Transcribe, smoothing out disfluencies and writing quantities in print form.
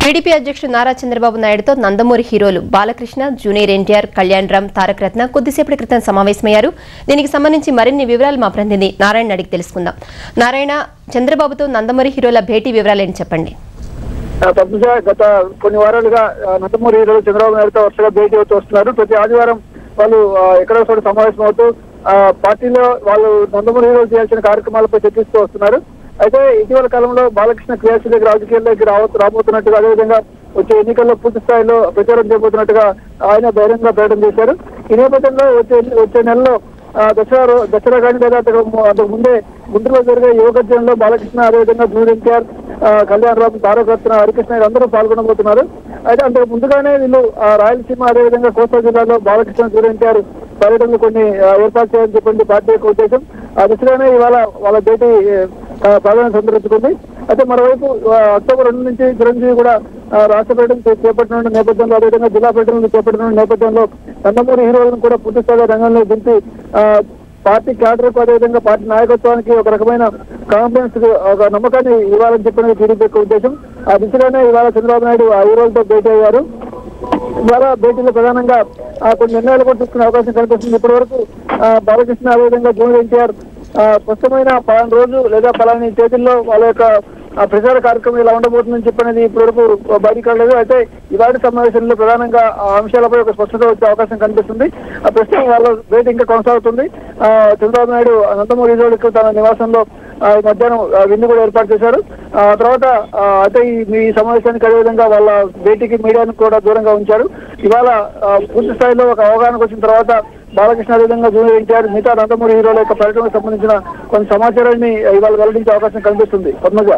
TDP అధ్యక్షుడు నారా చంద్రబాబు నాయుడుతో నందమూరి హీరోలు బాలకృష్ణ, జూనియర్ ఎన్టీఆర్, కళ్యాణ్ రామ్, తారక రత్న కొద్దిసేపటి క్రితం సమావేశమయ్యారు. దీనికి సంబంధించి మరిన్ని వివరాలు మా ప్రతినిధి నారాయణ అడిగి తెలుసుకుందాం. నారాయణ, చంద్రబాబుతో నందమూరి హీరోల భేటీ వివరాలేంటి చెప్పండి. గత కొన్ని వారాలుగా నందమూరి హీరోలు చంద్రబాబు నాయుడుతో వరుసగా భేటీ అవుతూ వస్తున్నారు. ప్రతి ఆదివారం వాళ్ళు ఎక్కడో చోట సమావేశం అవుతూ పార్టీలో వాళ్ళు నందమూరి హీరోలు చేయాల్సిన కార్యక్రమాలపై చర్చిస్తూ వస్తున్నారు. అయితే ఇటీవల కాలంలో బాలకృష్ణ క్రియాశీలక రాజకీయాల్లోకి రాబోతున్నట్టుగా, అదేవిధంగా వచ్చే ఎన్నికల్లో పూర్తి స్థాయిలో ప్రచారం చేయబోతున్నట్టుగా ఆయన బహిరంగ ప్రకటన చేశారు. ఈ నేపథ్యంలో వచ్చే నెలలో దసరా కానీ లేదా అంతకు ముందే గుంటూరులో జరిగే యువగర్జనలో బాలకృష్ణ, అదేవిధంగా జూనియర్ ఎన్టీఆర్, కళ్యాణ్ రామ్, తారక రత్న, హరికృష్ణ అందరూ పాల్గొనబోతున్నారు. అయితే అంతకు ముందుగానే వీళ్ళు రాయలసీమ, అదేవిధంగా కోస్తా జిల్లాలో బాలకృష్ణ, జూనియర్ ఎన్టీఆర్ పర్యటనలు కొన్ని ఏర్పాటు చేయాలని చెప్పండి పార్టీ యొక్క ఉద్దేశం. ఆ దిశగానే ఇవాళ వాళ్ళ భేటీ ప్రాధాన్యత సంతరించుకుంది. అయితే మరోవైపు అక్టోబర్ 2 నుంచి చిరంజీవి కూడా రాష్ట్ర పర్యటన చేపట్టిన నేపథ్యంలో, అదేవిధంగా జిల్లా పర్యటనలు చేపట్టిన నేపథ్యంలో నందమూరి హీరోలను కూడా పూర్తి స్థాయిలో రంగంలో దింపి పార్టీ క్యాడర్కు, అదేవిధంగా పార్టీ నాయకత్వానికి ఒక రకమైన కాన్ఫిడెన్స్, ఒక నమ్మకాన్ని ఇవ్వాలని చెప్పిన టీడీపీ యొక్క ఉద్దేశం. ఆ దిశగానే ఇవాళ చంద్రబాబు నాయుడు ఆ హీరోలతో భేటీ అయ్యారు. ఇవాళ భేటీలో ప్రధానంగా కొన్ని నిర్ణయాలు కూడా తీసుకునే అవకాశం కనిపిస్తుంది. ఇప్పటి వరకు బాలకృష్ణ, అదేవిధంగా జూనియర్ ఎన్టీఆర్ స్పష్టమైన 10 రోజు లేదా పలాని తేదీల్లో వాళ్ళ యొక్క ప్రచార కార్యక్రమం ఇలా ఉండబోతుందని చెప్పనేది ఇప్పటివరకు బయటికి రాలేదు. అయితే ఇవాటి సమావేశంలో ప్రధానంగా ఆ అంశాలపై ఒక స్పష్టత వచ్చే అవకాశం కనిపిస్తుంది. ఆ ప్రస్తుతం వాళ్ళ భేటీ ఇంకా కొనసాగుతుంది. చంద్రబాబు నాయుడు నందమూరి హీరోలకు తన నివాసంలో మధ్యాహ్నం విందు కూడా ఏర్పాటు చేశారు. తర్వాత అయితే ఈ సమావేశానికి, అదేవిధంగా వాళ్ళ భేటీకి మీడియాను కూడా దూరంగా ఉంచారు. ఇవాళ పూర్తి స్థాయిలో ఒక అవగాహనకు వచ్చిన తర్వాత బాలకృష్ణ, అదేవిధంగా జూనియర్ ఎన్టీఆర్, మిగతా నందమూరి హీరోల యొక్క పర్యటనకు సంబంధించిన కొన్ని సమాచారాన్ని ఇవాళ వెల్లడించే అవకాశం కనిపిస్తుంది. పద్మజ.